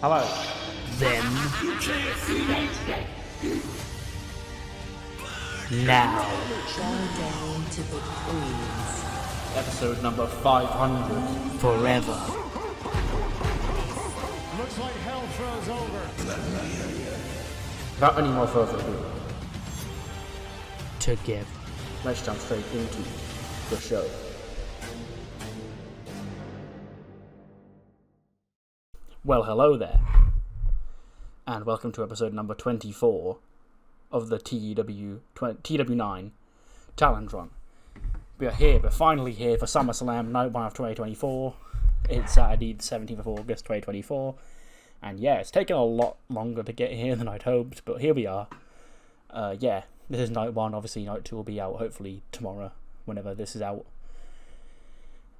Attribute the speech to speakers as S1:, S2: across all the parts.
S1: Hello.
S2: Then. Now.
S3: Down to the queens.
S1: Episode number 500.
S2: Forever.
S4: Looks like hell throws over.
S1: Without any more further ado,
S2: Together.
S1: let's jump straight into the show. Well, hello there, and welcome to episode number 24 of the TEW9 Talent Run. We're finally here for SummerSlam Night 1 of 2024. It's Saturday, the 17th of August, 2024. And yeah, it's taken a lot longer to get here than I'd hoped, but here we are. This is Night 1, obviously Night 2 will be out hopefully tomorrow, whenever this is out.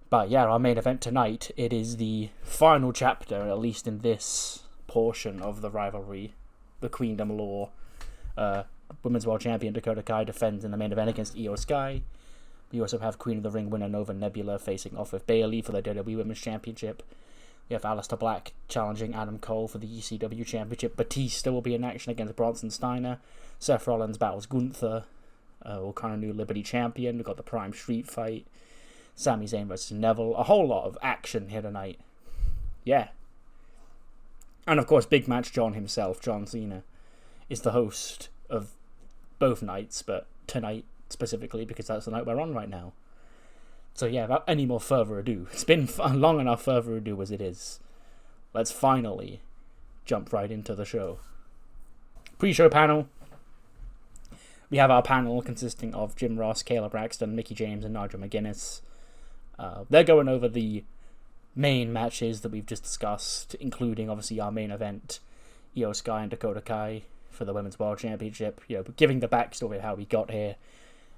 S1: But yeah, our main event tonight, it is the final chapter, at least in this portion of the rivalry, the Queendom Law. Women's World Champion Dakota Kai defends in the main event against IYO SKY. We also have Queen of the Ring winner Nova Nebula facing off with Bayley for the WWE Women's Championship. We have Aleister Black challenging Adam Cole for the ECW Championship. Batista will be in action against Bronson Steiner. Seth Rollins battles Gunther. All kind of new Liberty Champion. We've got the Prime Street fight. Sami Zayn versus Neville. A whole lot of action here tonight. Yeah. And of course, big match John himself, John Cena, is the host of both nights, but tonight specifically because that's the night we're on right now. So yeah, without any more further ado, it's been long enough further ado as it is. Let's finally jump right into the show. Pre-show panel. We have our panel consisting of Jim Ross, Kayla Braxton, Mickie James, and Nigel McGuinness. They're going over the main matches that we've just discussed, including obviously our main event, IYO SKY and Dakota Kai for the Women's World Championship. Giving the backstory of how we got here,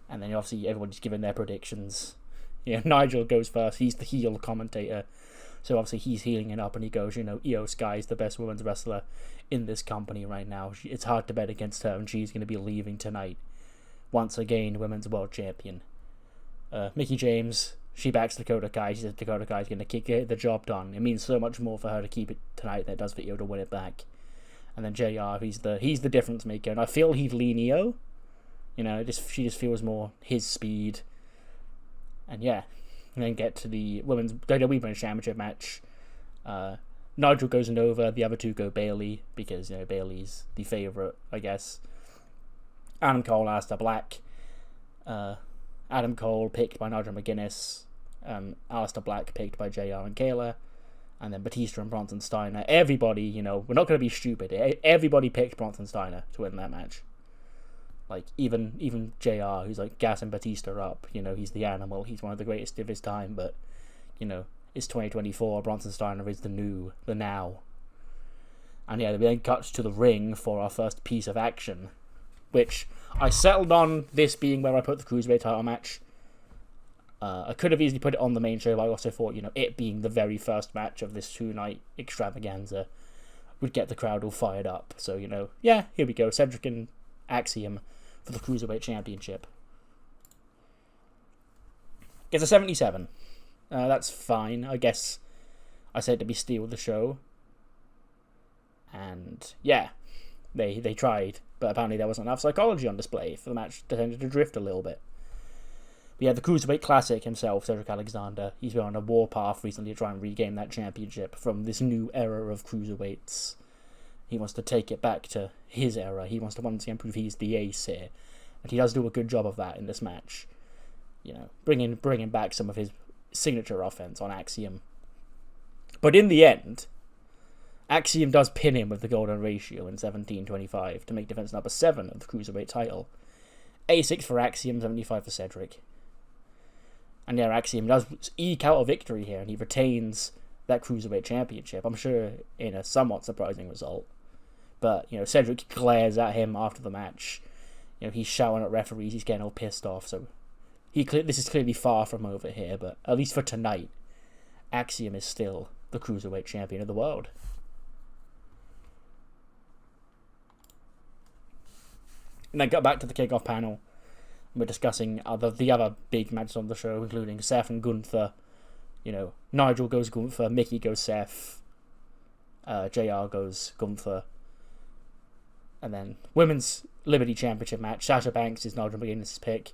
S1: and then obviously everybody's giving their predictions. Nigel goes first. He's the heel commentator, so obviously he's healing it up, and he goes, IYO SKY is the best women's wrestler in this company right now. It's hard to bet against her, and she's going to be leaving tonight. Once again, Women's World Champion. Mickie James, she backs Dakota Kai. She says Dakota Kai is going to get the job done. It means so much more for her to keep it tonight than it does for IYO to win it back. And then JR, he's the difference maker, and I feel he'd lean IYO. She just feels more his speed. And yeah, and then get to the WWE Women's Championship match. Nigel goes Nova, the other two go Bayley, because Bayley's the favourite, I guess. Adam Cole, Aleister Black. Adam Cole picked by Nigel McGuinness. Aleister Black picked by JR and Kayla. And then Batista and Bronson Steiner. Everybody, we're not going to be stupid. Everybody picked Bronson Steiner to win that match. Like, even JR, who's like gassing Batista up, he's the animal, he's one of the greatest of his time, but, it's 2024, Bronson Steiner is the now. And yeah, we then cut to the ring for our first piece of action, which I settled on this being where I put the Cruiserweight title match. I could have easily put it on the main show, but I also thought, it being the very first match of this 2-night extravaganza would get the crowd all fired up. So, here we go, Cedric and Axiom for the Cruiserweight Championship. It's a 77. That's fine. I guess I said to be steal the show. And yeah, they tried, but apparently there wasn't enough psychology on display for the match tended to drift a little bit. But yeah, the Cruiserweight Classic himself, Cedric Alexander, he's been on a warpath recently to try and regain that championship from this new era of Cruiserweights. He wants to take it back to his era. He wants to once again prove he's the ace here. And he does do a good job of that in this match. Bringing back some of his signature offense on Axiom. But in the end, Axiom does pin him with the golden ratio in 17-25 to make defense number 7 of the Cruiserweight title. 86 for Axiom, 75 for Cedric. And yeah, Axiom does eke out a victory here, and he retains that Cruiserweight Championship. I'm sure in a somewhat surprising result. But, Cedric glares at him after the match. He's shouting at referees, he's getting all pissed off, so this is clearly far from over here, but at least for tonight, Axiom is still the Cruiserweight Champion of the world. And then got back to the kickoff panel. We're discussing the other big matches on the show, including Seth and Gunther. Nigel goes Gunther, Mickie goes Seth. JR goes Gunther. And then Women's Liberty Championship match. Sasha Banks is Nigel McGuinness' pick.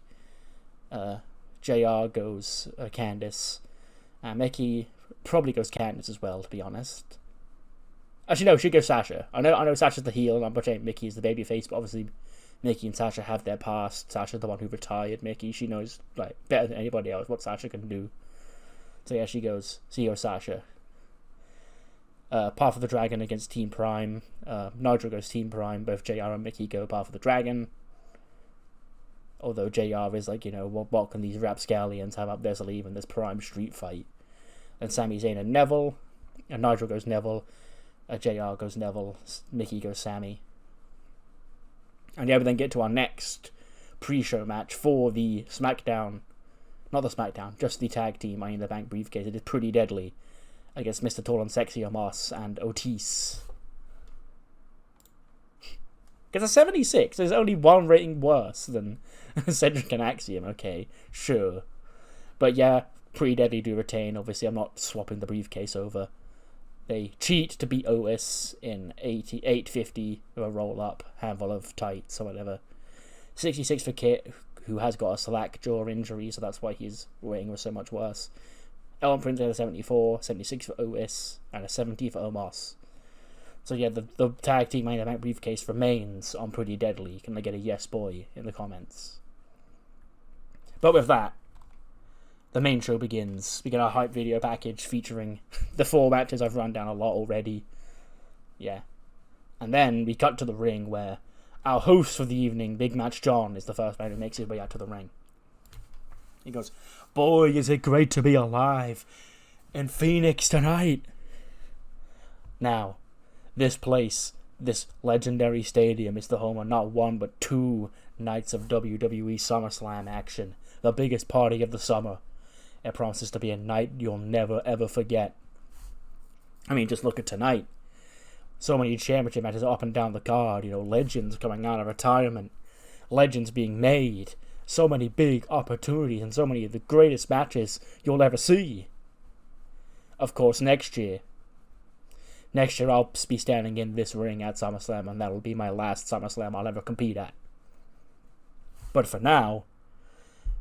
S1: JR goes Candice. Mickey probably goes Candice as well, to be honest. Actually, no, she goes Sasha. I know Sasha's the heel, and I'm pretending Mickey is the babyface, but obviously Mickey and Sasha have their past. Sasha's the one who retired Mickey. She knows like better than anybody else what Sasha can do. So yeah, she goes Sasha. Path of the Dragon against Team Prime. Nigel goes Team Prime. Both JR and Mickey go Path of the Dragon. Although JR is like, what can these rapscallions have up their sleeve in this Prime street fight? Then Sami Zayn and Neville. And Nigel goes Neville. JR goes Neville. Mickey goes Sami. And yeah, we then get to our next pre-show match for the SmackDown. Not the SmackDown, just the tag team Money in the Bank briefcase. It is Pretty Deadly against Mr. Tall and Sexy Omos and Otis. Because a 76, there's only one rating worse than Cedric and Axiom, okay, sure. But yeah, Pretty Deadly do retain. Obviously, I'm not swapping the briefcase over. They cheat to beat Otis in 850 with a roll-up, handful of tights or whatever. 66 for Kit, who has got a slack jaw injury, so that's why his rating was so much worse. Ellen Prince had a 74, 76 for Otis, and a 70 for Omos. So yeah, the tag team main event briefcase remains on Pretty Deadly. Can I get a yes boy in the comments? But with that, the main show begins. We get our hype video package featuring the 4 matches I've run down a lot already. Yeah. And then we cut to the ring where our host for the evening, Big Match John, is the first man who makes his way out to the ring. He goes, "Boy, is it great to be alive in Phoenix tonight." Now, this place, this legendary stadium, is the home of not 1 but 2 nights of WWE SummerSlam action. The biggest party of the summer. It promises to be a night you'll never ever forget. I mean, just look at tonight. So many championship matches up and down the card. Legends coming out of retirement. Legends being made. So many big opportunities and so many of the greatest matches you'll ever see. Of course, next year I'll be standing in this ring at SummerSlam, and that'll be my last SummerSlam I'll ever compete at. But for now,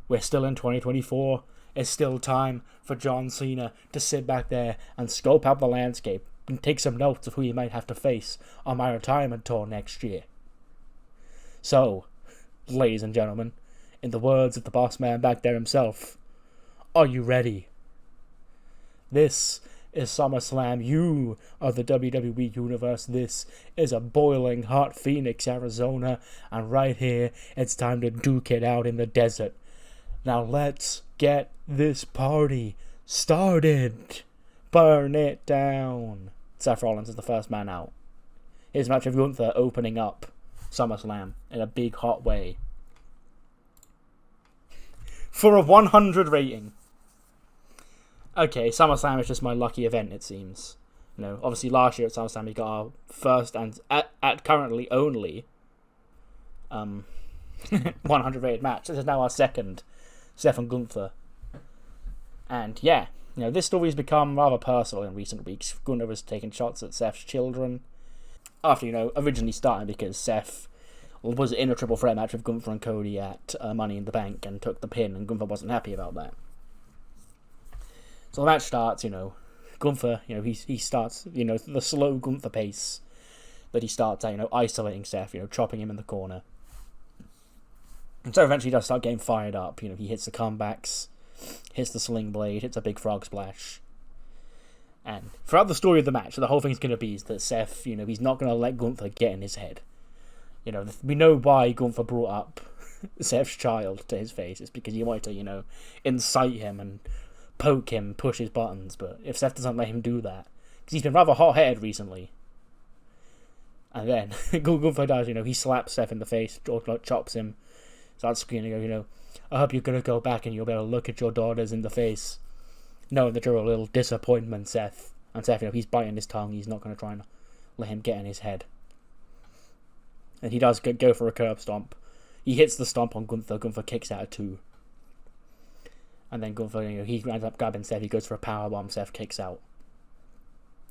S1: we're still in 2024. It's still time for John Cena to sit back there and scope out the landscape and take some notes of who he might have to face on my retirement tour next year. So, ladies and gentlemen, in the words of the boss man back there himself, are you ready? This is SummerSlam. You are the WWE Universe. This is a boiling hot Phoenix, Arizona. And right here, it's time to duke it out in the desert. Now let's get this party started. Burn it down. Seth Rollins is the first man out. His match with Gunther opening up SummerSlam in a big hot way. For a 100 rating. Okay, SummerSlam is just my lucky event, it seems. Obviously last year at SummerSlam we got our first and at currently only 100 rated match. This is now our second, Seth and Gunther. And yeah, this story's become rather personal in recent weeks. Gunther was taking shots at Seth's children after, originally starting because Seth was in a triple threat match with Gunther and Cody at Money in the Bank and took the pin, and Gunther wasn't happy about that. So the match starts, Gunther, he starts, the slow Gunther pace that he starts at, isolating Seth, chopping him in the corner. And so eventually he does start getting fired up, he hits the comebacks, hits the sling blade, hits a big frog splash. And throughout the story of the match, the whole thing's going to be is that Seth, he's not going to let Gunther get in his head. We know why Gunther brought up Seth's child to his face. It's because he wanted to, incite him and poke him, push his buttons. But if Seth doesn't let him do that, because he's been rather hot-headed recently. And then Gunther does, he slaps Seth in the face, or chops him, starts screaming, I hope you're going to go back and you'll be able to look at your daughters in the face, knowing that you're a little disappointment, Seth. And Seth, he's biting his tongue, he's not going to try and let him get in his head. And he does go for a curb stomp. He hits the stomp on Gunther. Gunther kicks out at 2. And then Gunther, he ends up grabbing Seth. He goes for a powerbomb. Seth kicks out.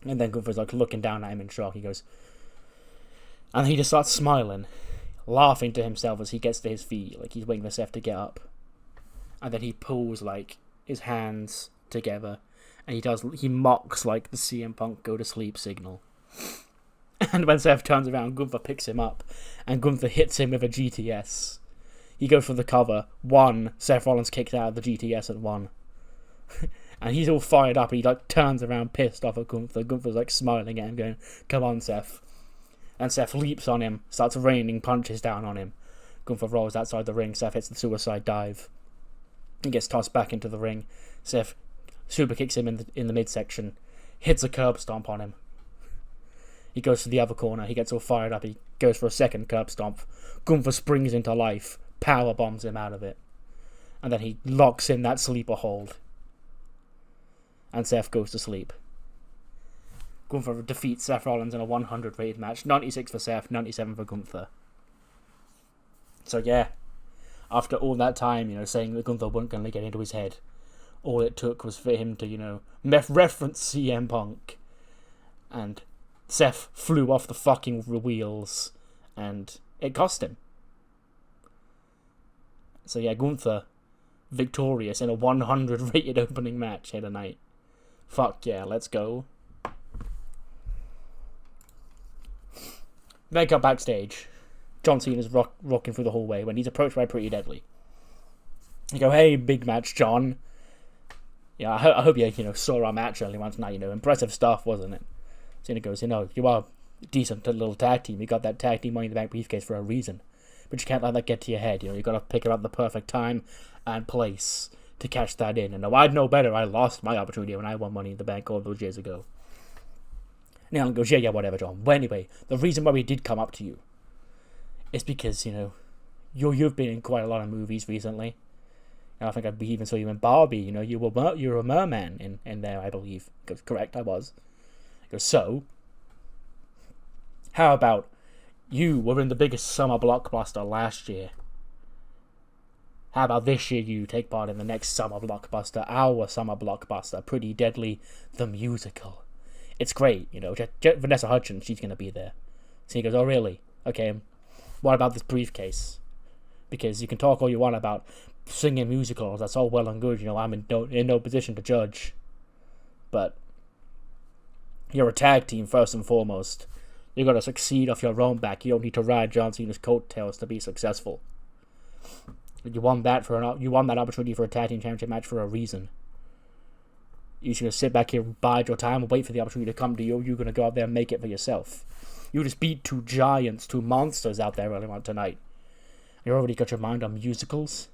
S1: And then Gunther's like looking down at him in shock. He goes, and he just starts smiling, laughing to himself as he gets to his feet, like he's waiting for Seth to get up. And then he pulls like his hands together, and he mocks like the CM Punk go to sleep signal. And when Seth turns around, Gunther picks him up, and Gunther hits him with a GTS. He goes for the cover. 1, Seth Rollins kicks out of the GTS at 1. And he's all fired up, and he like turns around pissed off at Gunther. Gunther's like smiling at him, going, "Come on, Seth." And Seth leaps on him, starts raining punches down on him. Gunther rolls outside the ring. Seth hits the suicide dive. He gets tossed back into the ring. Seth super kicks him in the midsection, hits a curb stomp on him. He goes to the other corner. He gets all fired up. He goes for a second curb stomp. Gunther springs into life, power bombs him out of it, and then he locks in that sleeper hold. And Seth goes to sleep. Gunther defeats Seth Rollins in a 100 rated match. 96 for Seth, 97 for Gunther. So yeah, after all that time, saying that Gunther wasn't going to get into his head, all it took was for him to, reference CM Punk. And Seth flew off the fucking wheels, and it cost him. So yeah, Gunther victorious in a 100 rated opening match here tonight. Fuck yeah, let's go. Then cut backstage. John Cena's rocking through the hallway when he's approached by Pretty Deadly. You go, "Hey, big match, John. Yeah, I hope you saw our match earlier once night. Impressive stuff, wasn't it?" Cena goes, "You are a decent little tag team. You got that tag team Money in the Bank briefcase for a reason. But you can't let that get to your head. You got to pick it up the perfect time and place to catch that in. And I'd know better. I lost my opportunity when I won Money in the Bank all those years ago." And Alan goes, yeah, whatever, John. Well, anyway, the reason why we did come up to you is because, you've been in quite a lot of movies recently. And I think I even saw you in Barbie. You were a merman in there, I believe. He goes, "Correct, I was." He goes, "So, how about you were in the biggest summer blockbuster last year? How about this year you take part in the next summer blockbuster, our summer blockbuster, Pretty Deadly, the musical? It's great, Vanessa Hudgens, she's going to be there." So he goes, "Oh, really? Okay, what about this briefcase? Because you can talk all you want about singing musicals, that's all well and good, I'm in no position to judge. But you're a tag team first and foremost. You got to succeed off your own back. You don't need to ride John Cena's coattails to be successful. You won that opportunity for a tag team championship match for a reason. You should sit back here, bide your time, and wait for the opportunity to come to you. You're going to go out there and make it for yourself. You just beat 2 giants, 2 monsters out there earlier on tonight. You already got your mind on musicals?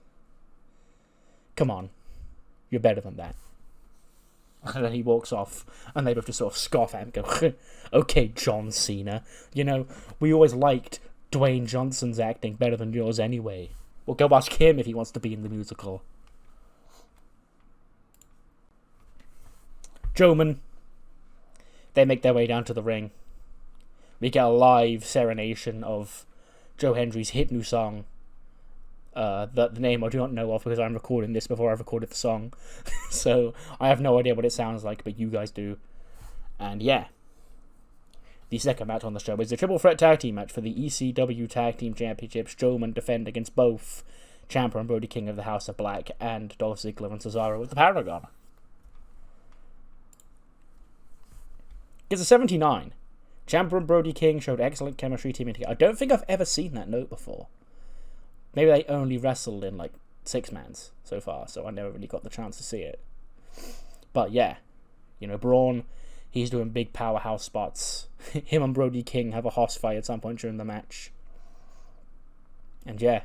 S1: Come on. You're better than that." And then he walks off, and they both just sort of scoff at him and go, "Okay, John Cena. We always liked Dwayne Johnson's acting better than yours anyway. Well, go ask him if he wants to be in the musical." Joman. They make their way down to the ring. We get a live serenation of Joe Hendry's hit new song. The name I do not know of because I'm recording this before I've recorded the song. So I have no idea what it sounds like, but you guys do. And yeah. The second match on the show is a triple threat tag team match for the ECW Tag Team Championships. Strowman defend against both Ciampa and Brody King of the House of Black and Dolph Ziggler and Cesaro with the Paragon. It's a 79. Ciampa and Brody King showed excellent chemistry teaming together. I don't think I've ever seen that note before. Maybe they only wrestled in 6-mans so far, so I never really got the chance to see it. But yeah, Braun, he's doing big powerhouse spots. Him and Brody King have a hoss fight at some point during the match. And yeah,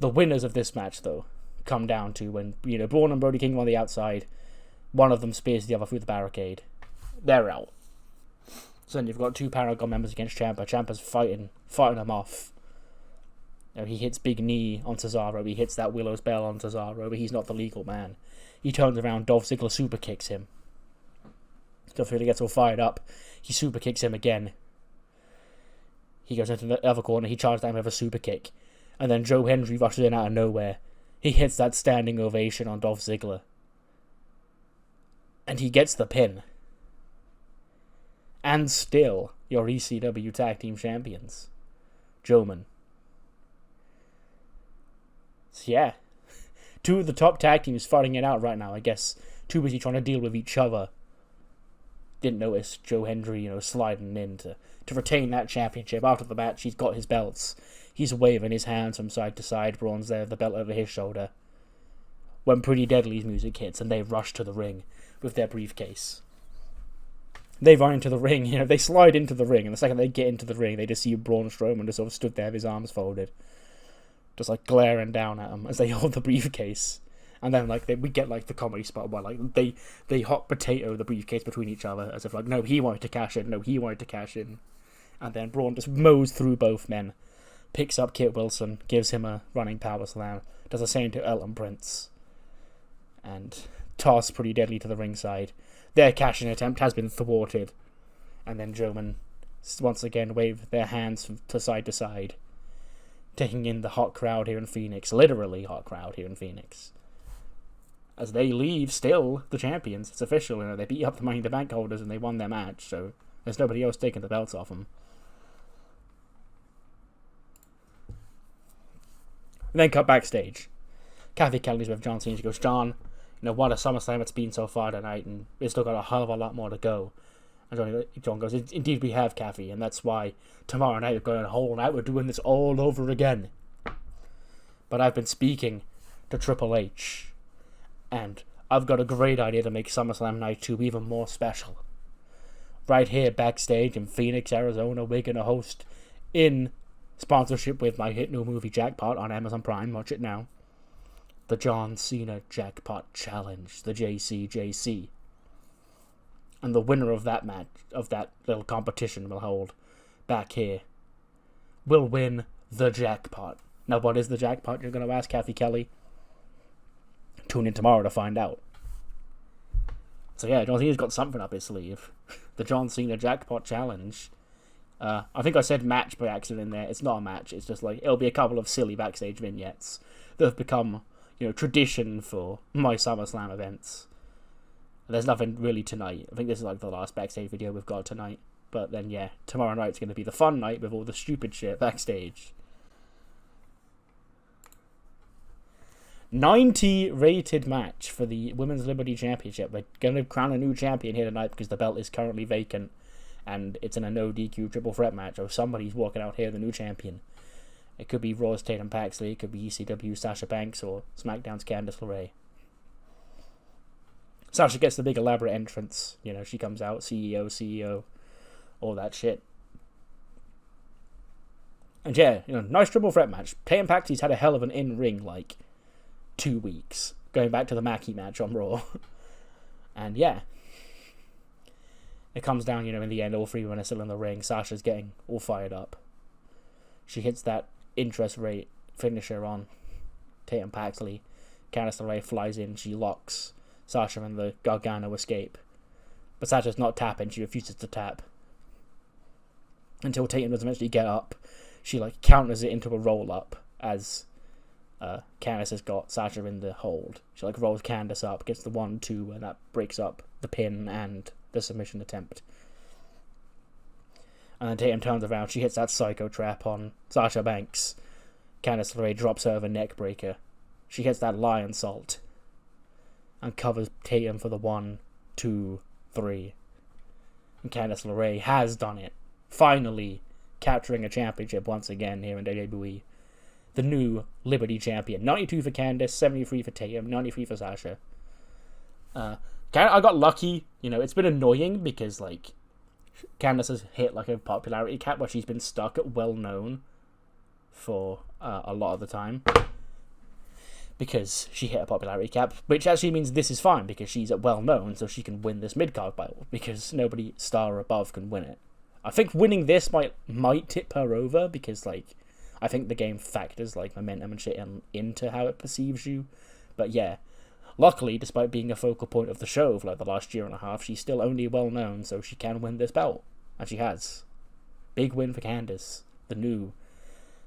S1: the winners of this match, though, come down to when, Braun and Brody King are on the outside. One of them spears the other through the barricade. They're out. So then you've got 2 Paragon members against Ciampa. Ciampa's fighting them off. He hits big knee on Cesaro. He hits that Willow's Bell on Cesaro, but he's not the legal man. He turns around. Dolph Ziggler super kicks him. Dolph Ziggler gets all fired up. He super kicks him again. He goes into the other corner. He charges down with a super kick. And then Joe Hendry rushes in out of nowhere. He hits that standing ovation on Dolph Ziggler. And he gets the pin. and still your ECW Tag Team Champions, Joman. So yeah, two of the top tag teams fighting it out right now. I guess too busy trying to deal with each other. Didn't notice Joe Hendry, sliding in to retain that championship. After the match, he's got his belts. He's waving his hands from side to side. Braun's there, the belt over his shoulder. When Pretty Deadly's music hits and they rush to the ring with their briefcase. They run into the ring, they slide into the ring, and the second they get into the ring, they just see Braun Strowman just sort of stood there with his arms folded. Just glaring down at them as they hold the briefcase. And then we get the comedy spot where they hot potato the briefcase between each other as if no, he wanted to cash in, no, he wanted to cash in. And then Braun just mows through both men, picks up Kit Wilson, gives him a running power slam, does the same to Elton Prince, and toss Pretty Deadly to the ringside. Their cash-in attempt has been thwarted, and then Joman once again wave their hands to side, taking in the hot crowd here in Phoenix, literally hot crowd here in Phoenix. As they leave, still the champions. It's official, they beat up the Money in the Bank holders and they won their match, so there's nobody else taking the belts off them. And then cut backstage. Kathy Kelly's with John Cena. She goes, John, what a SummerSlam it's been so far tonight, and we've still got a hell of a lot more to go. And John goes, indeed we have, Kathy, and that's why tomorrow night we're going a whole night, we're doing this all over again. But I've been speaking to Triple H, and I've got a great idea to make SummerSlam Night 2 even more special. Right here backstage in Phoenix, Arizona, we're going to host, in sponsorship with my hit new movie Jackpot on Amazon Prime, watch it now, the John Cena Jackpot Challenge, the JCJC. And the winner of that match, of that little competition we'll hold back here, will win the jackpot. Now, what is the jackpot, you're going to ask, Kathy Kelly? Tune in tomorrow to find out. So yeah, John Cena's got something up his sleeve. The John Cena Jackpot Challenge. I think I said match by accident in there. It's not a match. It's just it'll be a couple of silly backstage vignettes that have become, tradition for my SummerSlam events. There's nothing really tonight. I think this is the last backstage video we've got tonight. But then, yeah, tomorrow night's going to be the fun night with all the stupid shit backstage. 90 rated match for the Women's Liberty Championship. We're going to crown a new champion here tonight because the belt is currently vacant. And it's in a no DQ triple threat match. So somebody's walking out here, the new champion. It could be Raw's Tatum Paxley. It could be ECW Sasha Banks or SmackDown's Candice LeRae. Sasha gets the big elaborate entrance. She comes out, CEO, all that shit. And yeah, nice triple threat match. Tatum Paxley's had a hell of an in-ring, 2 weeks. Going back to the Mackie match on Raw. And yeah. It comes down, in the end, all three women are still in the ring. Sasha's getting all fired up. She hits that interest rate finisher on Tatum Paxley. Candice LeRae flies in, she locks Sasha and the Gargano escape. But Sasha's not tapping, she refuses to tap. Until Tatum does eventually get up. She counters it into a roll-up as Candice has got Sasha in the hold. She rolls Candice up, gets the 1-2, and that breaks up the pin and the submission attempt. And then Tatum turns around, she hits that psycho trap on Sasha Banks. Candice LeRae drops her over neck breaker. She hits that lion salt and covers Tatum for the 1, 2, 3. And Candice LeRae has done it. Finally capturing a championship once again here in WWE. The new Liberty Champion. 92 for Candice, 73 for Tatum, 93 for Sasha. I got lucky. It's been annoying because, Candice has hit, a popularity cap where she's been stuck at well-known for a lot of the time. Because she hit a popularity cap, which actually means this is fine because she's at well-known, so she can win this mid-card title because nobody star or above can win it. I think winning this might tip her over because, I think the game factors, momentum and shit into how it perceives you. But yeah, luckily, despite being a focal point of the show for, the last year and a half, she's still only well-known, so she can win this belt. And she has. Big win for Candice, the new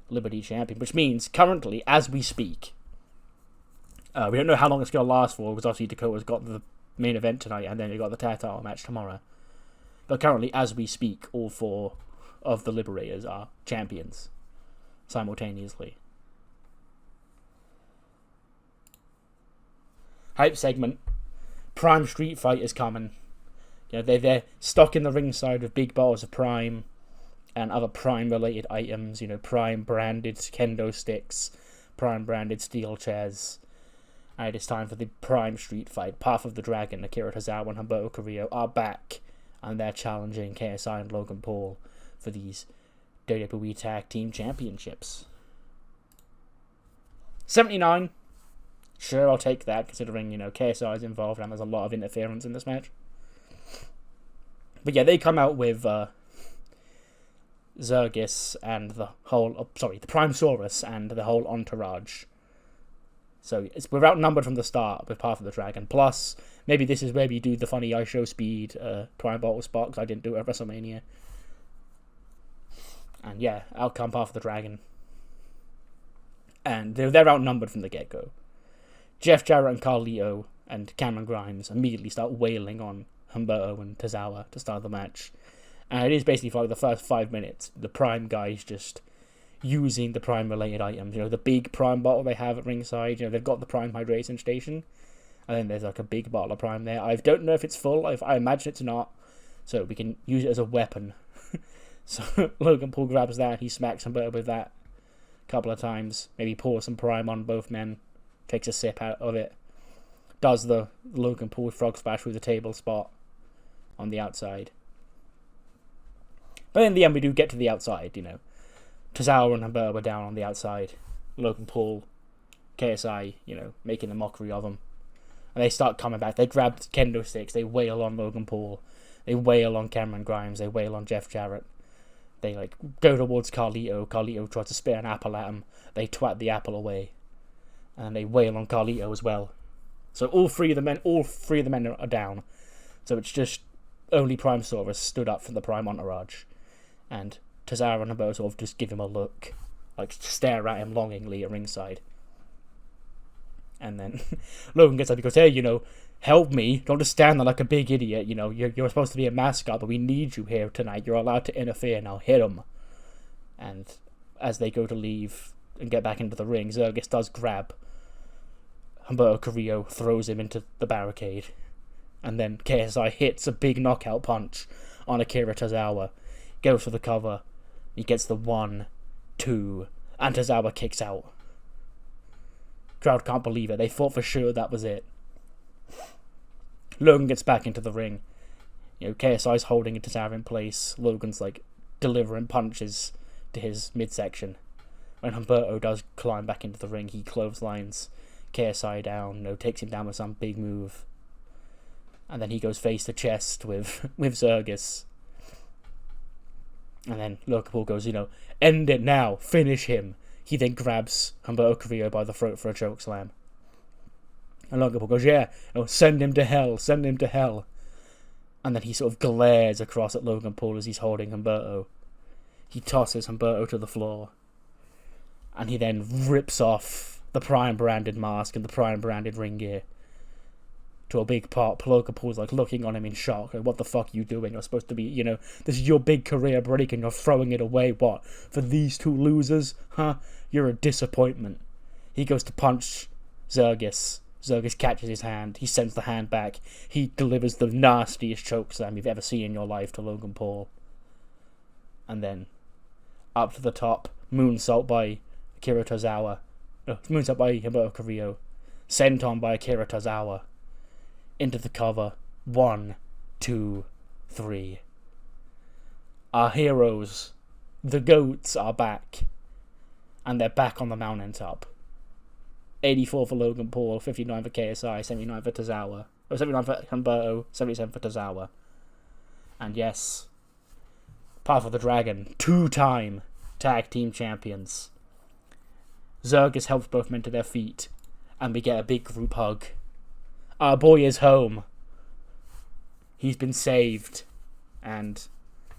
S1: Liberty Champion, which means, currently, as we speak, we don't know how long it's going to last for, because obviously Dakota's got the main event tonight, and then you got the tag title match tomorrow. But currently, as we speak, all 4 of the Liberators are champions simultaneously. Hype segment. Prime Street Fight is coming. They're stuck in the ringside with big bottles of Prime and other Prime related items. Prime branded kendo sticks, Prime branded steel chairs. And it's time for the Prime Street Fight. Path of the Dragon, Akira Tozawa and Humberto Carrillo are back, and they're challenging KSI and Logan Paul for these WWE Tag Team Championships. 79. Sure, I'll take that, considering, KSI is involved and there's a lot of interference in this match. But yeah, they come out with Zergis and the Primesaurus and the whole entourage. So we're outnumbered from the start with Path of the Dragon. Plus, maybe this is where we do the funny ISO speed Prime Bottle spot, because I didn't do it at WrestleMania. And yeah, out come Path of the Dragon. And they're outnumbered from the get-go. Jeff Jarrett and Carlito and Cameron Grimes immediately start wailing on Humberto and Tozawa to start the match. And it is basically for like the first 5 minutes, the Prime guys just using the Prime related items. The big Prime bottle they have at ringside, they've got the Prime hydration station, and then there's like a big bottle of Prime there. I don't know if it's full, I imagine it's not, so we can use it as a weapon. So Logan Paul grabs that, he smacks Humberto with that a couple of times, maybe pours some Prime on both men, takes a sip out of it, does the Logan Paul frog splash through the table spot on the outside. But in the end we do get to the outside, Tozawa and Humberto were down on the outside. Logan Paul, KSI, making a mockery of them. And they start coming back. They grab kendo sticks. They wail on Logan Paul. They wail on Cameron Grimes. They wail on Jeff Jarrett. They go towards Carlito. Carlito tries to spit an apple at him. They twat the apple away. And they wail on Carlito as well. So all three of the men are down. So it's just only Primesaurus stood up from the Prime entourage. And Tozawa and Humberto sort of just give him a look, stare at him longingly at ringside. And then Logan gets up and goes, hey, help me. Don't just stand there like a big idiot. You're supposed to be a mascot, but we need you here tonight. You're allowed to interfere now. Hit him. And as they go to leave and get back into the ring, Zergis does grab Humberto Carrillo, throws him into the barricade. And then KSI hits a big knockout punch on Akira Tozawa. Goes for the cover. He gets the 1, 2, and Tozawa kicks out. Crowd can't believe it. They thought for sure that was it. Logan gets back into the ring. KSI's holding Tozawa in place. Logan's delivering punches to his midsection. When Humberto does climb back into the ring, he clotheslines KSI down. Takes him down with some big move. And then he goes face to chest with Zergis. And then Logan Paul goes, end it now, finish him. He then grabs Humberto Carrillo by the throat for a chokeslam. And Logan Paul goes, yeah, send him to hell, send him to hell. And then he sort of glares across at Logan Paul as he's holding Humberto. He tosses Humberto to the floor. And he then rips off the Prime branded mask and the Prime branded ring gear. To a big pop. Logan Paul's looking on him in shock. What the fuck are you doing? You're supposed to be, this is your big career break and you're throwing it away. What? For these two losers? Huh? You're a disappointment. He goes to punch Zergis. Zergis catches his hand. He sends the hand back. He delivers the nastiest chokeslam you've ever seen in your life to Logan Paul. And then, up to the top, moonsault by Akira Tozawa. Moonsault by Humberto Carrillo. Senton by Akira Tozawa. Into the cover. 1, 2, 3. Our heroes, the GOATs, are back. And they're back on the mountaintop. 84 for Logan Paul, 59 for KSI, 79 for Tozawa. 79 for Humberto, 77 for Tozawa. And yes, Path of the Dragon, 2-time Tag Team Champions. Zergis helps both men to their feet. And we get a big group hug. Our boy is home. He's been saved. And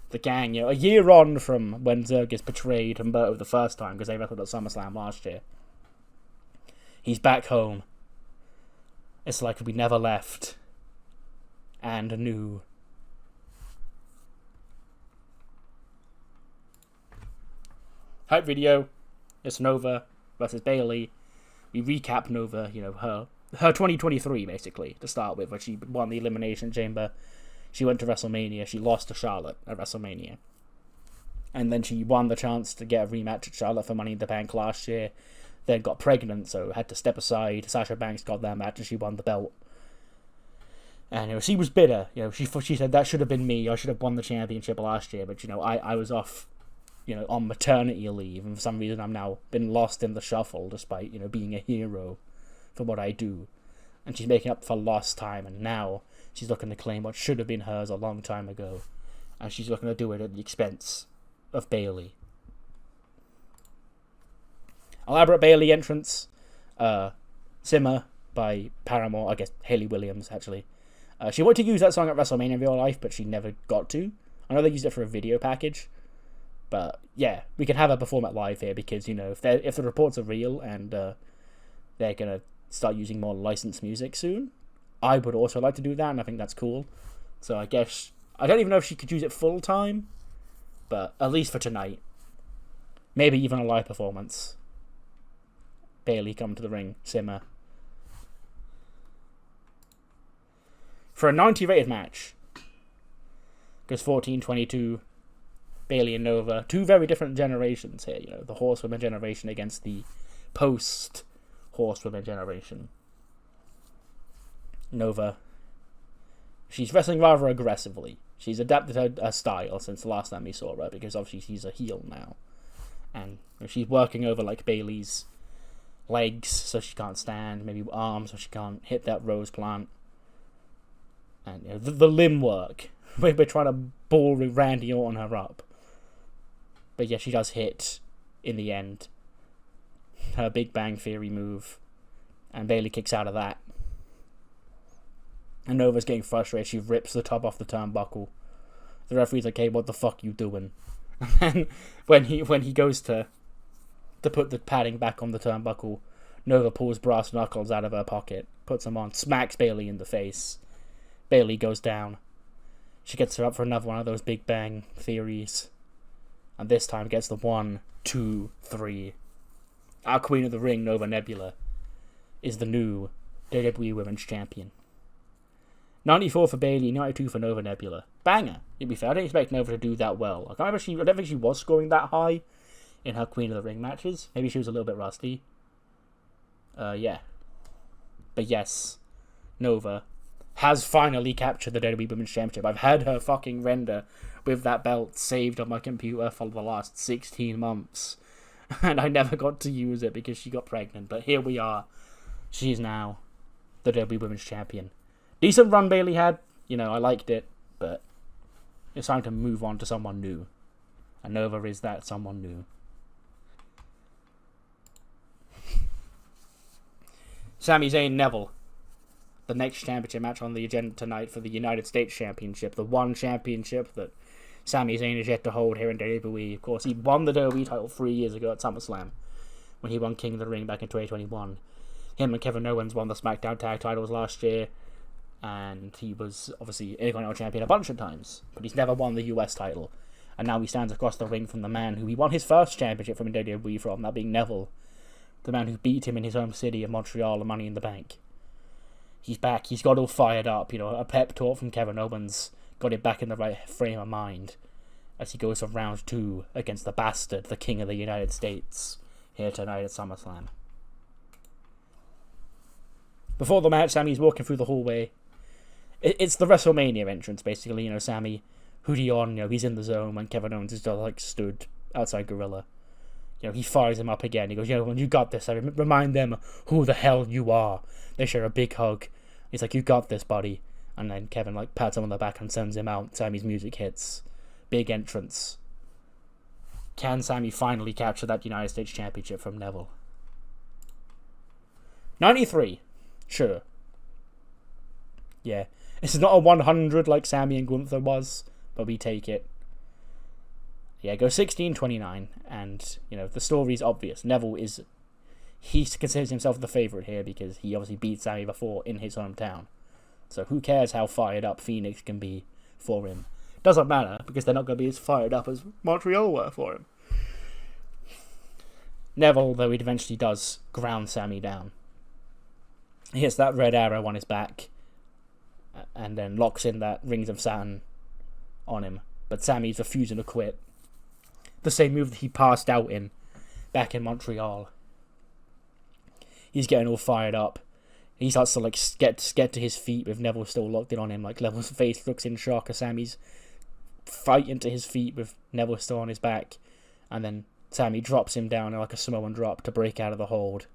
S1: the gang, a year on from when Zergis betrayed Humberto the first time, because they wrestled at SummerSlam last year. He's back home. It's like we never left. And new. hype video. It's Nova versus Bayley. We recap Nova, her 2023 basically to start with, where she won the Elimination Chamber. She went to WrestleMania. She lost to Charlotte at WrestleMania. And then she won the chance to get a rematch at Charlotte for Money in the Bank last year. Then got pregnant, so had to step aside. Sasha Banks got that match and she won the belt. And she was bitter. She said, that should have been me. I should have won the championship last year. But, I was off, on maternity leave. And for some reason I'm now been lost in the shuffle despite, being a hero for what I do. And she's making up for lost time. And now she's looking to claim what should have been hers a long time ago. And she's looking to do it at the expense of Bayley. Elaborate Bayley entrance. Simmer by Paramore. I guess Hayley Williams, actually. She wanted to use that song at WrestleMania in real life, but she never got to. I know they used it for a video package. But, yeah, we can have her perform it live here because, if the reports are real and they're going to start using more licensed music soon, I would also like to do that, and I think that's cool. So I guess, I don't even know if she could use it full time, but at least for tonight. Maybe even a live performance. Bayley come to the ring, Simmer. For a 90 rated match, goes 14-22, Bayley and Nova, two very different generations here, the Horsewomen generation against the post-Horsewomen generation. Nova, she's wrestling rather aggressively. She's adapted her style since the last time we saw her, because obviously she's a heel now. And she's working over Bayley's legs so she can't stand, maybe arms so she can't hit that rose plant. And the limb work. We're trying to ball Randy Orton her up. But yeah, she does hit in the end. Her Big Bang Theory move. And Bayley kicks out of that. And Nova's getting frustrated. She rips the top off the turnbuckle. The referee's like, hey, what the fuck you doing? And then when he goes to put the padding back on the turnbuckle, Nova pulls brass knuckles out of her pocket, puts them on, smacks Bayley in the face. Bayley goes down. She gets her up for another one of those Big Bang Theories. And this time gets the 1, 2, 3. Our Queen of the Ring, Nova Nebula, is the new WWE Women's Champion. 94 for Bayley, 92 for Nova Nebula. Banger, to be fair. I didn't expect Nova to do that well. I don't think she was scoring that high in her Queen of the Ring matches. Maybe she was a little bit rusty. Yeah. But yes, Nova has finally captured the WWE Women's Championship. I've had her fucking render with that belt saved on my computer for the last 16 months. And I never got to use it because she got pregnant. But here we are. She is now the WWE Women's Champion. Decent run Bayley had. I liked it. But it's time to move on to someone new. And Nova is that someone new. Sami Zayn Neville. The next championship match on the agenda tonight for the United States Championship. The one championship that Sami Zayn is yet to hold here in WWE. Of course, he won the WWE title 3 years ago at SummerSlam, when he won King of the Ring back in 2021. Him and Kevin Owens won the SmackDown tag titles last year, and he was obviously Intercontinental Champion a bunch of times, but he's never won the US title. And now he stands across the ring from the man who he won his first championship from WWE from, that being Neville. The man who beat him in his home city of Montreal and Money in the Bank. He's back. He's got all fired up. A pep talk from Kevin Owens got him back in the right frame of mind as he goes for round 2 against the bastard, the King of the United States, here tonight at SummerSlam. Before the match, Sami's walking through the hallway. It's the WrestleMania entrance, basically. Sami, hoodie on, he's in the zone when Kevin Owens is just stood outside Gorilla. He fires him up again. He goes, when you got this, I remind them who the hell you are. They share a big hug. He's like, you got this, buddy. And then Kevin pats him on the back and sends him out. Sami's music hits. Big entrance. Can Sami finally capture that United States Championship from Neville? 93. Sure. Yeah. This is not a 100 like Sami and Gunther was, but we take it. Yeah, go 16-29, and, the story's obvious. Neville he considers himself the favourite here because he obviously beat Sami before in his hometown. So who cares how fired up Phoenix can be for him? Doesn't matter, because they're not going to be as fired up as Montreal were for him. Neville, though, he eventually does ground Sami down. He hits that red arrow on his back, and then locks in that Rings of Saturn on him. But Sami's refusing to quit. The same move that he passed out in back in Montreal. He's getting all fired up. He starts to like get to his feet with Neville still locked in on him. Like Neville's face looks in shock as Sami's fighting to his feet with Neville still on his back, and then Sami drops him down like a Samoan drop to break out of the hold.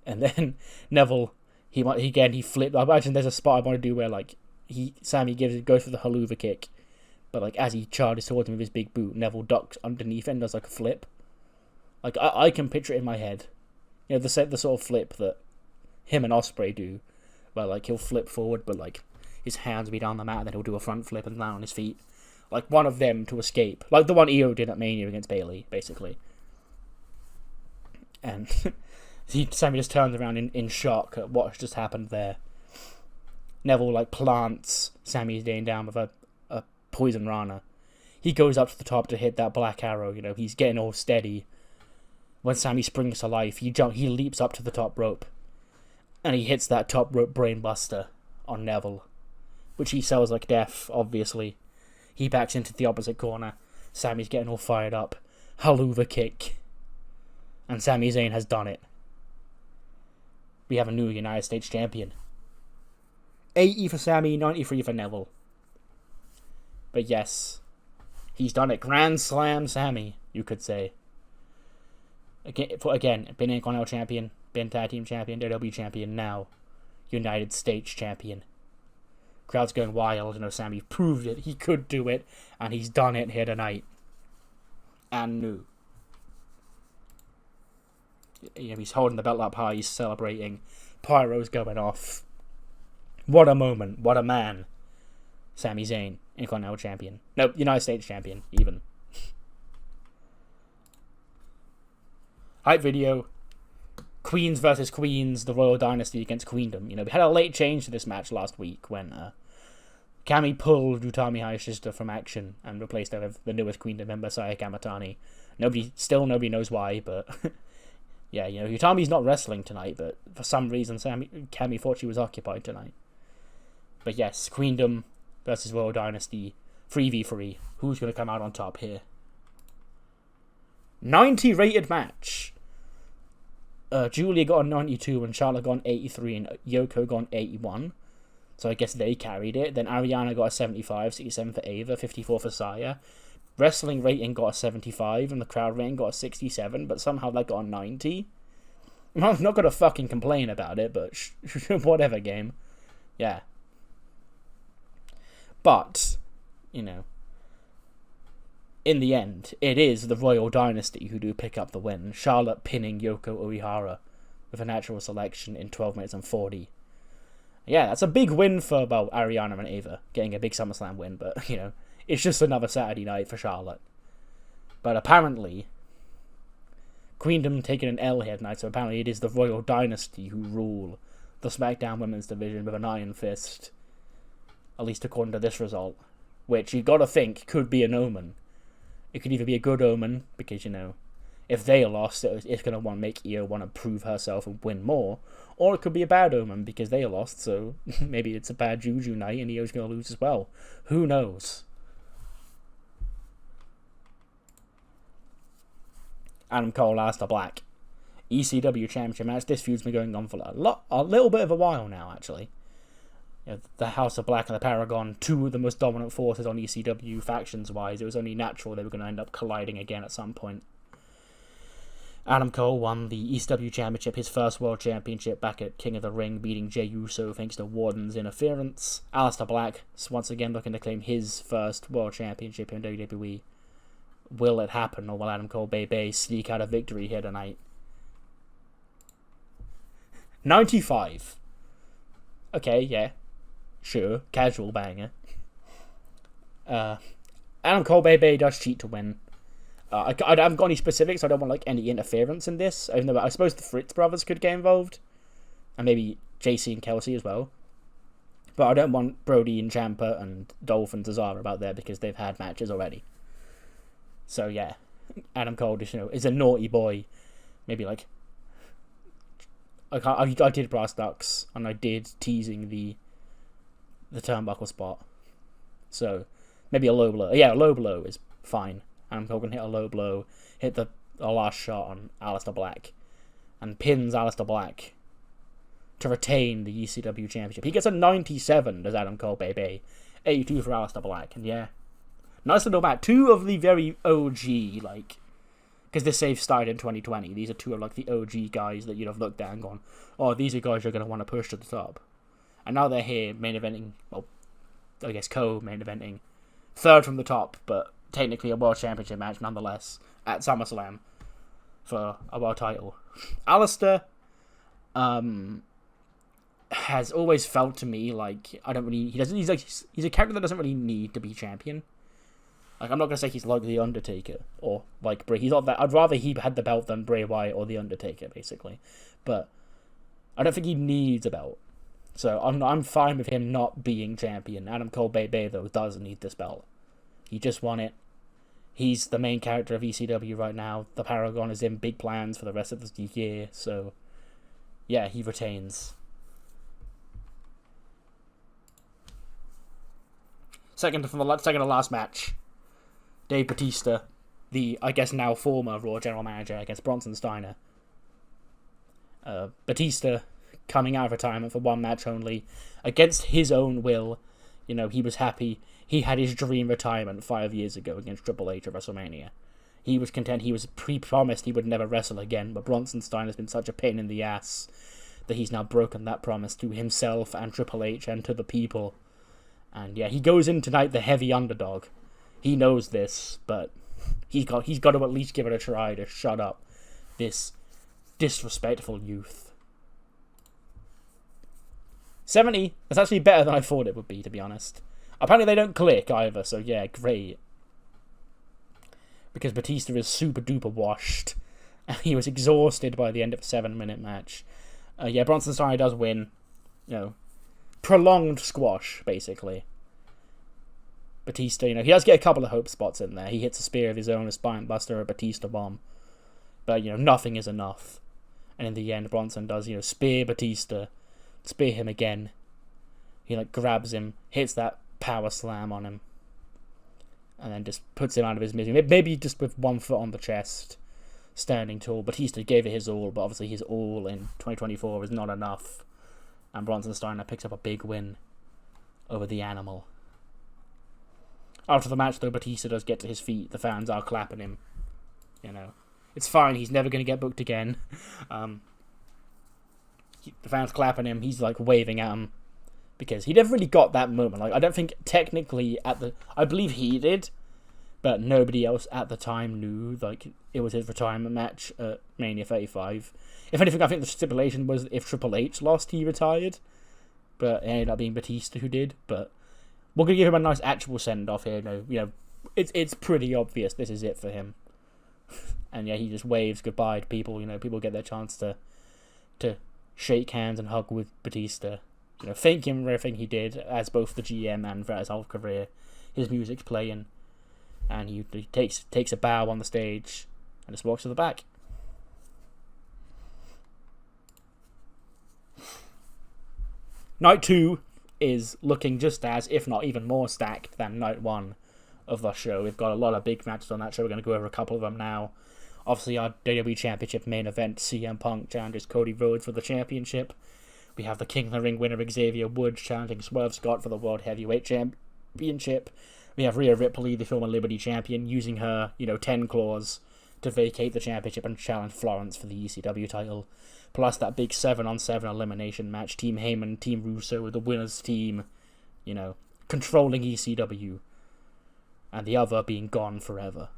S1: And then Neville, he flipped. I imagine there's a spot I want to do where like Sami goes for the haluva kick, but like as he charges towards him with his big boot, Neville ducks underneath it and does like a flip. Like I can picture it in my head. You know, the sort of flip that him and Ospreay do, where like he'll flip forward, but like his hands will be down the mat, and then he'll do a front flip and land on his feet. Like one of them to escape, like the one EO did at Mania against Bayley, basically. And Sami just turns around in shock at what has just happened there. Neville like plants Sami Zayn down with a poison rana. He goes up to the top to hit that black arrow. You know, he's getting all steady. When Sami springs to life, he leaps up to the top rope, and he hits that top rope brainbuster on Neville, which he sells like death, obviously. He backs into the opposite corner. Sami's getting all fired up. Haluva kick. And Sami Zayn has done it. We have a new United States champion. 80 for Sami, 93 for Neville. But yes, he's done it. Grand Slam Sami, you could say. Again, been Intercontinental Champion, been Tag Team Champion, WWE Champion, now United States Champion. Crowd's going wild. You know, Sami proved it. He could do it, and he's done it here tonight. And new. You know, he's holding the belt up high. He's celebrating. Pyro's going off. What a moment. What a man. Sami Zayn, Intercontinental Champion. No, United States Champion, even. Hype video. Queens versus Queens, the Royal Dynasty against Queendom. You know, we had a late change to this match last week when Cammy pulled Utami Hayashishita from action and replaced her with the newest Queendom member, Saya Kamatani. Nobody knows why, but yeah, you know, Utami's not wrestling tonight, but for some reason Cammy thought she was occupied tonight. But yes, Queendom versus Royal Dynasty, 3v3. Who's going to come out on top here? 90 rated match. Julia got a 92 and Charlotte got an 83 and Yoko got an 81. So I guess they carried it. Then Ariana got a 75, 67 for Ava, 54 for Saya. Wrestling rating got a 75 and the crowd rating got a 67, but somehow that got a 90. I'm not going to fucking complain about it, but whatever, game. Yeah. But, you know, in the end, it is the Royal Dynasty who do pick up the win. Charlotte pinning Yoko Uehara with a natural selection in 12 minutes and 40. Yeah, that's a big win for, well, Ariana and Ava, getting a big SummerSlam win, but, you know, it's just another Saturday night for Charlotte. But apparently, Queendom taking an L here tonight, so apparently it is the Royal Dynasty who rule the SmackDown Women's Division with an iron fist. At least according to this result. Which you gotta think could be an omen. It could either be a good omen, because, you know, if they lost, it's going to want to make Io want to prove herself and win more. Or it could be a bad omen, because they lost, so maybe it's a bad juju night and Io's going to lose as well. Who knows? Adam Cole, Aleister Black. ECW Championship match. This feud's been going on for a little bit of a while now, actually. You know, the House of Black and the Paragon, two of the most dominant forces on ECW factions-wise. It was only natural they were going to end up colliding again at some point. Adam Cole won the ECW Championship, his first World Championship back at King of the Ring, beating Jey Uso thanks to Warden's interference. Aleister Black is once again looking to claim his first World Championship in WWE. Will it happen, or will Adam Cole Bay sneak out a victory here tonight? 95. Okay, yeah. Sure, casual banger. Adam Cole Bay does cheat to win. I haven't got any specifics, so I don't want any interference in this. Even though I suppose the Fritz brothers could get involved. And maybe JC and Kelsey as well. But I don't want Brody and Ciampa and Dolph and Cesaro about there because they've had matches already. So yeah, Adam Cole just, is a naughty boy. Maybe like, I did brass ducks, and I did teasing the turnbuckle spot. So maybe a low blow. Yeah, a low blow is fine. Adam Cole can hit a low blow, hit the last shot on Aleister Black, and pins Aleister Black to retain the ECW Championship. He gets a 97, does Adam Cole, baby. 82 for Aleister Black, and yeah. Nice little match. Two of the very OG, like, because this save started in 2020. These are two of, like, the OG guys that you'd have looked at and gone, oh, these are guys you're going to want to push to the top. And now they're here, main eventing, well, I guess co-main eventing. Third from the top, but technically a World Championship match nonetheless, at SummerSlam for a world title. Aleister, has always felt to me like he's a character that doesn't really need to be champion. Like, I'm not gonna say he's like the Undertaker or like Bray. He's not that. I'd rather he had the belt than Bray Wyatt or the Undertaker, basically. But I don't think he needs a belt, so I'm fine with him not being champion. Adam Cole, baby, though, does need this belt. He just won it. He's the main character of ECW right now. The Paragon is in big plans for the rest of the year, so yeah, he retains. Second to last match, Dave Batista, the, I guess, now former Raw General Manager, against Bronson Steiner. Batista coming out of retirement for one match only, against his own will. He was happy. He had his dream retirement 5 years ago against Triple H at WrestleMania. He was content. He was pre-promised he would never wrestle again, but Bronson Steiner has been such a pain in the ass that he's now broken that promise to himself and Triple H and to the people. And yeah, he goes in tonight the heavy underdog. He knows this, but he's got to at least give it a try to shut up this disrespectful youth. 70, that's actually better than I thought it would be, to be honest. Apparently they don't click either, so yeah, great. Because Batista is super duper washed, and he was exhausted by the end of a 7-minute match. Yeah, Bronson Steiner does win. Prolonged squash, basically. Batista, he does get a couple of hope spots in there. He hits a spear of his own, a spine buster, a Batista bomb. But, nothing is enough. And in the end, Bronson does, spear Batista, spear him again. He, grabs him, hits that power slam on him, and then just puts him out of his misery. Maybe just with one foot on the chest, standing tall. Batista gave it his all, but obviously his all in 2024 is not enough. And Bronson Steiner picks up a big win over the Animal. After the match, though, Batista does get to his feet. The fans are clapping him. It's fine. He's never going to get booked again. The fans clapping him. He's, waving at him. Because he never really got that moment. I don't think technically I believe he did. But nobody else at the time knew, it was his retirement match at Mania 35. If anything, I think the stipulation was if Triple H lost, he retired. But it ended up being Batista who did. But we're going to give him a nice actual send-off here. It's pretty obvious this is it for him. And yeah, he just waves goodbye to people. People get their chance to shake hands and hug with Batista. Thank him for everything he did as both the GM and for his whole career. His music's playing. And he takes a bow on the stage and just walks to the back. Night 2 is looking just as, if not even more stacked than Night 1 of the show. We've got a lot of big matches on that show. We're going to go over a couple of them now. Obviously, our WWE Championship main event, CM Punk challenges Cody Rhodes for the championship. We have the King of the Ring winner, Xavier Woods, challenging Swerve Scott for the World Heavyweight Championship. We have Rhea Ripley, the former Liberty champion, using her, 10 claws to vacate the championship and challenge Florence for the ECW title. Plus that big 7-on-7 elimination match, Team Heyman, Team Russo, with the winner's team, controlling ECW. And the other being gone forever.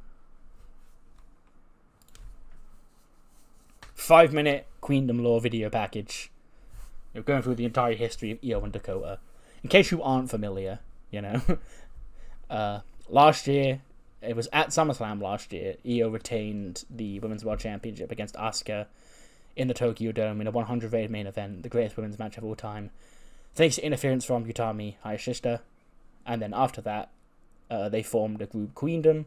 S1: 5-minute Queendom Law video package. Going through the entire history of Io and Dakota. In case you aren't familiar, last year, it was at SummerSlam last year, Io retained the Women's World Championship against Asuka in the Tokyo Dome in a 100-rated main event, the greatest women's match of all time, thanks to interference from Utami Hayashishita. And then after that, they formed a group, Queendom,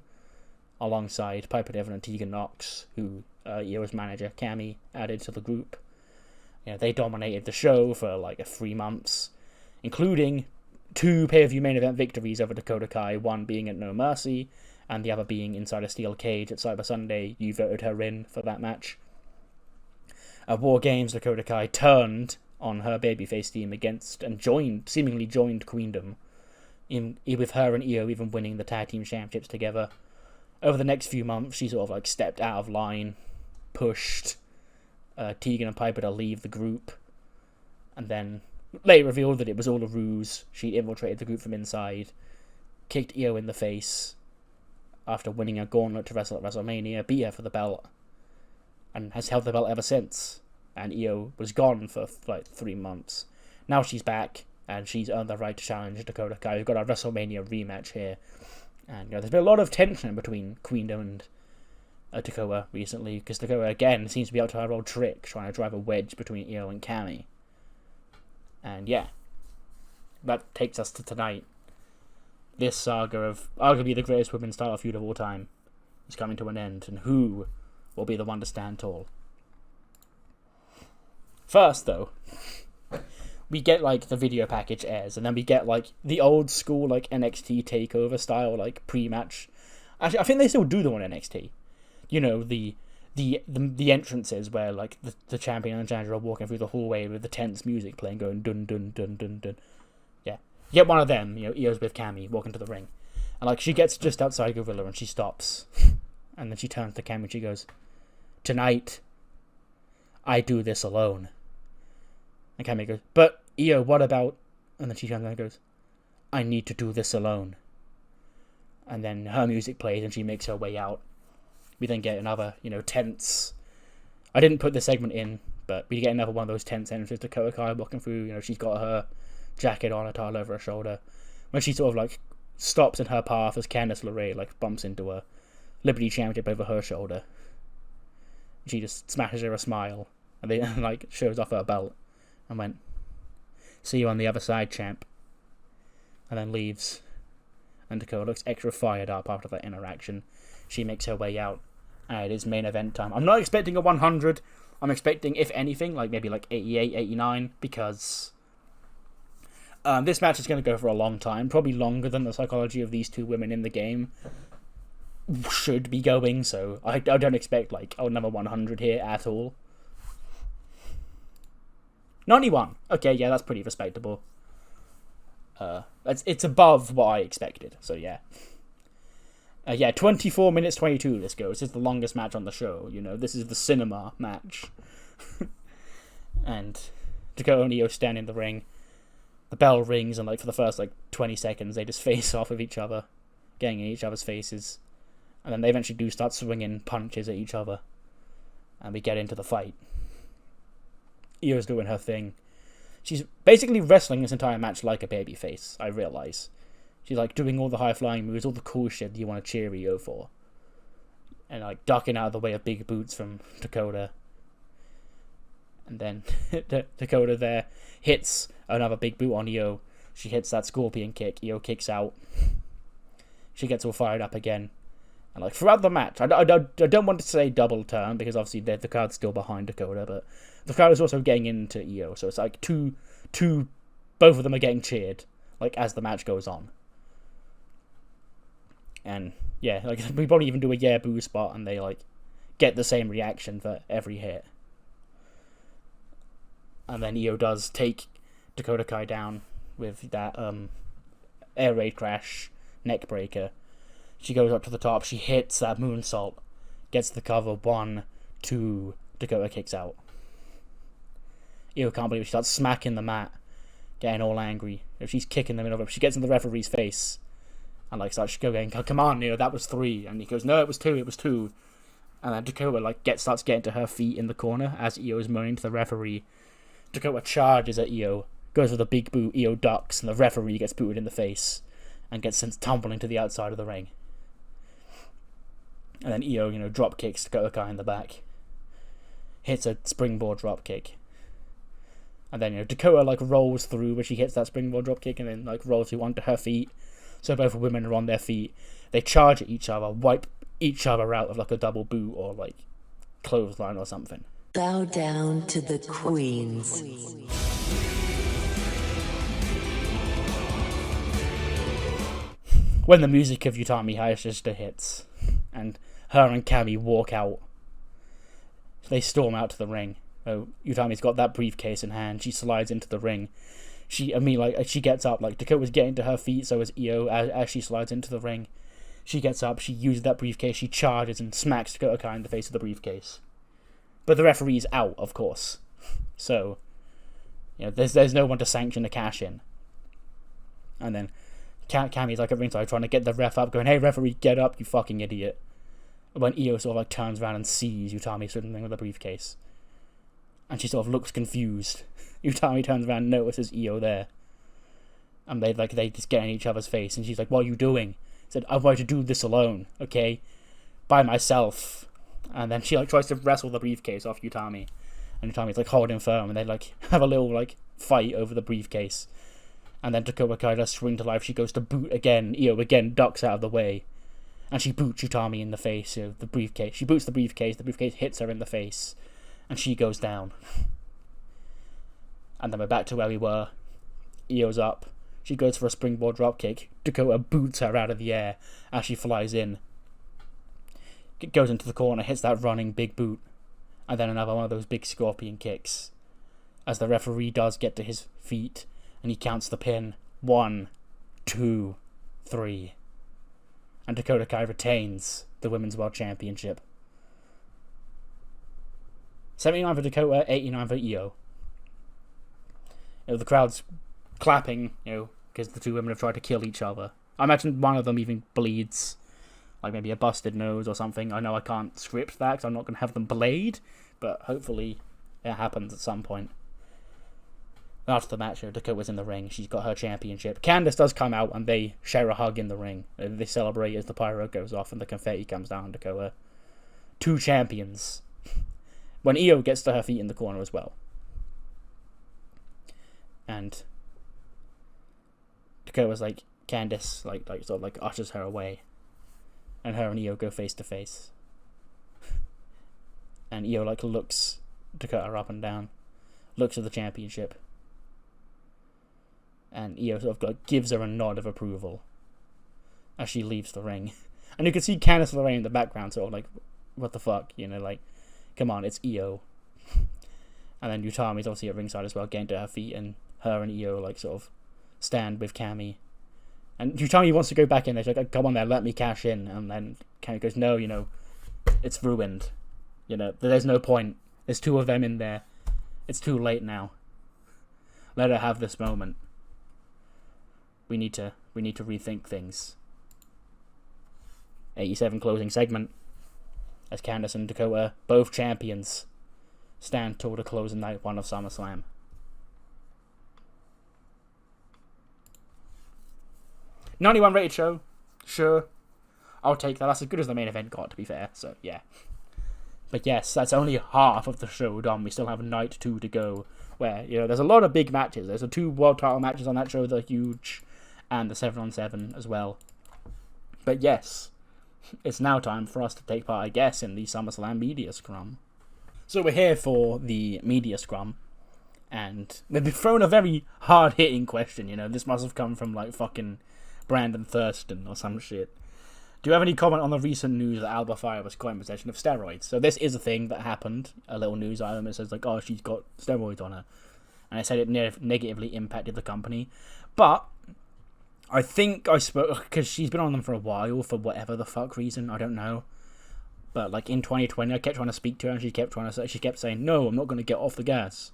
S1: alongside Piper Niven and Tegan Nox, who Io's manager Cammy added to the group. They dominated the show for like 3 months, including 2 pay-per-view main event victories over Dakota Kai, one being at No Mercy, and the other being inside a steel cage at Cyber Sunday. You voted her in for that match. At War Games, Dakota Kai turned on her babyface team against and seemingly joined Queendom, with her and Io even winning the Tag Team Championships together. Over the next few months, she sort of like stepped out of line, pushed Tegan and Piper to leave the group, and then later revealed that it was all a ruse. She infiltrated the group from inside, kicked Io in the face after winning a gauntlet to wrestle at WrestleMania, beat her for the belt, and has held the belt ever since. And Io was gone for like 3 months. Now she's back, and she's earned the right to challenge Dakota Kai. We've got a WrestleMania rematch here. And there's been a lot of tension between Queendom and Dakota recently, because Dakota again seems to be up to her old trick, trying to drive a wedge between Io and Cammy. And yeah, that takes us to tonight. This saga of arguably the greatest women's title feud of all time is coming to an end, and who will be the one to stand tall? First, though, we get like the video package airs, and then we get like the old school like NXT takeover style like pre-match. Actually, I think they still do them on NXT. The entrances where like the champion and the challenger are walking through the hallway with the tense music playing, going dun dun dun dun dun. Yeah, you get one of them. Io's with Cammy walking to the ring, and like she gets just outside Gorilla and she stops, and then she turns to Cammy and she goes, "Tonight, I do this alone." And Cammy goes, "But Io, what about?" And then she turns and goes, "I need to do this alone." And then her music plays and she makes her way out. We then get another, tense. I didn't put the segment in, but we get another one of those tense entrances. Dakota Kai walking through. She's got her jacket on, a towel over her shoulder. When she sort of like stops in her path as Candice LeRae like bumps into her Liberty Championship over her shoulder. She just smashes her a smile, and then like shows off her belt, and went, "See you on the other side, champ." And then leaves. And Dakota looks extra fired up after that interaction. She makes her way out, and it is main event time. I'm not expecting a 100. I'm expecting, if anything, like maybe like 88, 89, because this match is going to go for a long time, probably longer than the psychology of these 2 women in the game should be going, so I don't expect like number 100 here at all. 91. Okay, yeah, that's pretty respectable. It's above what I expected, so yeah. 24 minutes 22 this goes. This is the longest match on the show, This is the cinema match. And Dakota and Io stand in the ring. The bell rings, and like for the first like 20 seconds, they just face off with each other, getting in each other's faces. And then they eventually do start swinging punches at each other. And we get into the fight. Io's doing her thing. She's basically wrestling this entire match like a babyface, I realise. She's like doing all the high-flying moves, all the cool shit that you want to cheer Io for. And like ducking out of the way of big boots from Dakota. And then Dakota there hits another big boot on Io. She hits that scorpion kick. Io kicks out. She gets all fired up again. And like throughout the match, I don't want to say double turn, because obviously the crowd's still behind Dakota, but the crowd is also getting into Io, so it's like two, both of them are getting cheered, like as the match goes on. And yeah, like we probably even do a yeah boo spot, and they like get the same reaction for every hit. And then Io does take Dakota Kai down with that air raid crash neck breaker. She goes up to the top, she hits that moonsault, gets the cover, 1, 2, Dakota kicks out. Io can't believe it. She starts smacking the mat, getting all angry. She's kicking them in over. She gets in the referee's face and like starts going, "Come on, that was 3." And he goes, "No, it was 2. And then Dakota like starts getting to her feet in the corner as Io is moaning to the referee. Dakota charges at Io, goes with a big boot. Io ducks, and the referee gets booted in the face and gets sent tumbling to the outside of the ring. And then Io, drop kicks Dakota Kai in the back. Hits a springboard drop kick. And then, Dakota, like, rolls through where she hits that springboard drop kick and then, like, rolls through onto her feet. So both women are on their feet. They charge at each other, wipe each other out of like a double boot or like clothesline or something.
S3: Bow down to the queens.
S1: When the music of Utami Hayashishita hits, and her and Cammy walk out, they storm out to the ring. Oh, Utami's got that briefcase in hand. She slides into the ring. She gets up. Like, Dakota's getting to her feet, so is Io as she slides into the ring. She gets up. She uses that briefcase. She charges and smacks Dakota Kai in the face of the briefcase. But the referee's out, of course. So, there's no one to sanction the cash in. And then Cammy's like at ringside trying to get the ref up, going, "Hey referee, get up, you fucking idiot." When Io sort of like turns around and sees Utami swimming with a briefcase, and she sort of looks confused. Utami turns around and notices Io there, and they just get in each other's face, and she's like, "What are you doing?" He said, "I'm going to do this alone, okay, by myself." And then she like tries to wrestle the briefcase off Utami, and Utami's like holding firm, and they like have a little like fight over the briefcase. And then Dakota Kai does spring to life. She goes to boot again. Io again ducks out of the way. And she boots Utami in the face. The briefcase. She boots the briefcase. The briefcase hits her in the face. And she goes down. And then we're back to where we were. Io's up. She goes for a springboard dropkick. Dakota boots her out of the air as she flies in. Goes into the corner. Hits that running big boot. And then another one of those big scorpion kicks. As the referee does get to his feet. And he counts the pin. 1, 2, 3. And Dakota Kai retains the Women's World Championship. 79 for Dakota, 89 for Io. The crowd's clapping, because the two women have tried to kill each other. I imagine one of them even bleeds. Like maybe a busted nose or something. I know I can't script that because I'm not going to have them blade. But hopefully it happens at some point. After the match, Dakota's in the ring. She's got her championship. Candice does come out and they share a hug in the ring. They celebrate as the pyro goes off and the confetti comes down on Dakota. 2 champions. When Io gets to her feet in the corner as well. And Dakota's like, Candice like sort of like ushers her away. And her and Io go face to face. And Io like looks Dakota up and down. Looks at the championship. And Io sort of gives her a nod of approval as she leaves the ring. And you can see Candice LeRae in the background, sort of like, what the fuck, like, come on, it's Io. And then Utami's obviously at ringside as well, getting to her feet, and her and Io like sort of stand with Cammy. And Utami wants to go back in there, she's like, come on there, let me cash in. And then Cammy goes, no, it's ruined. There's no point. There's 2 of them in there. It's too late now. Let her have this moment. We need to rethink things. 87 closing segment. As Candice and Dakota, both champions, stand tall to close in night 1 of SummerSlam. '91 rated show. Sure. I'll take that. That's as good as the main event got, to be fair. So, yeah. But yes, that's only half of the show done. We still have night 2 to go. Where, there's a lot of big matches. There's the 2 world title matches on that show that are huge. And the 7-on-7 as well. But yes, it's now time for us to take part, I guess, in the SummerSlam Media Scrum. So we're here for the Media Scrum. And they've been thrown a very hard-hitting question, This must have come from, like, fucking Brandon Thurston or some shit. Do you have any comment on the recent news that Alba Fyre was caught in possession of steroids? So this is a thing that happened. A little news item. It says, like, oh, she's got steroids on her. And I said it negatively impacted the company. But I think I spoke, because she's been on them for a while, for whatever the fuck reason, I don't know. But, like, in 2020, I kept trying to speak to her, and she kept saying, no, I'm not going to get off the gas.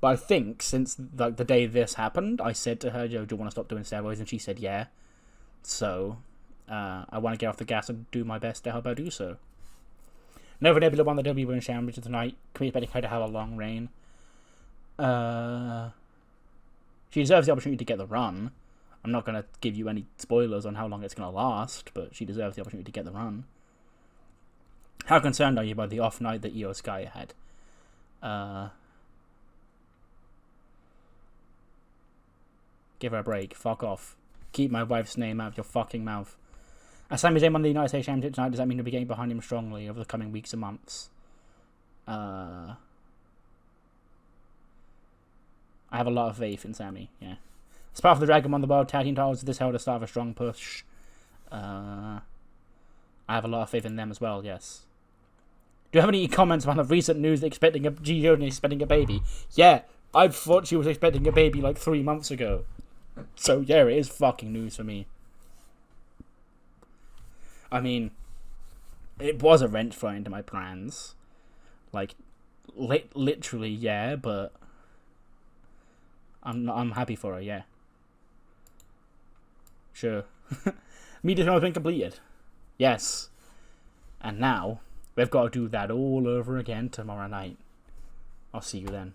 S1: But I think, since, like, the day this happened, I said to her, do you want to stop doing steroids? And she said, yeah. So, I want to get off the gas and do my best to help her do so. Nova Nebula won the WWE Women's Championship tonight. Can we expect her to have a long reign? She deserves the opportunity to get the run. I'm not going to give you any spoilers on how long it's going to last, but she deserves the opportunity to get the run. How concerned are you by the off night that IYO SKY had? Give her a break. Fuck off. Keep my wife's name out of your fucking mouth. As Sami Zayn won the United States Championship tonight, does that mean he'll be getting behind him strongly over the coming weeks and months? I have a lot of faith in Sami, yeah. As part of the Dragon won the World Tag Team titles, this held a start of a strong push. I have a lot of faith in them as well, yes. Do you have any comments about the recent news that G Jones expecting a baby? Yeah, I thought she was expecting a baby like 3 months ago. So yeah, it is fucking news for me. I mean, it was a wrench thrown into my plans. Like, literally, yeah, but I'm happy for her, yeah. Sure. Media has been completed. Yes. And now, we've got to do that all over again tomorrow night. I'll see you then.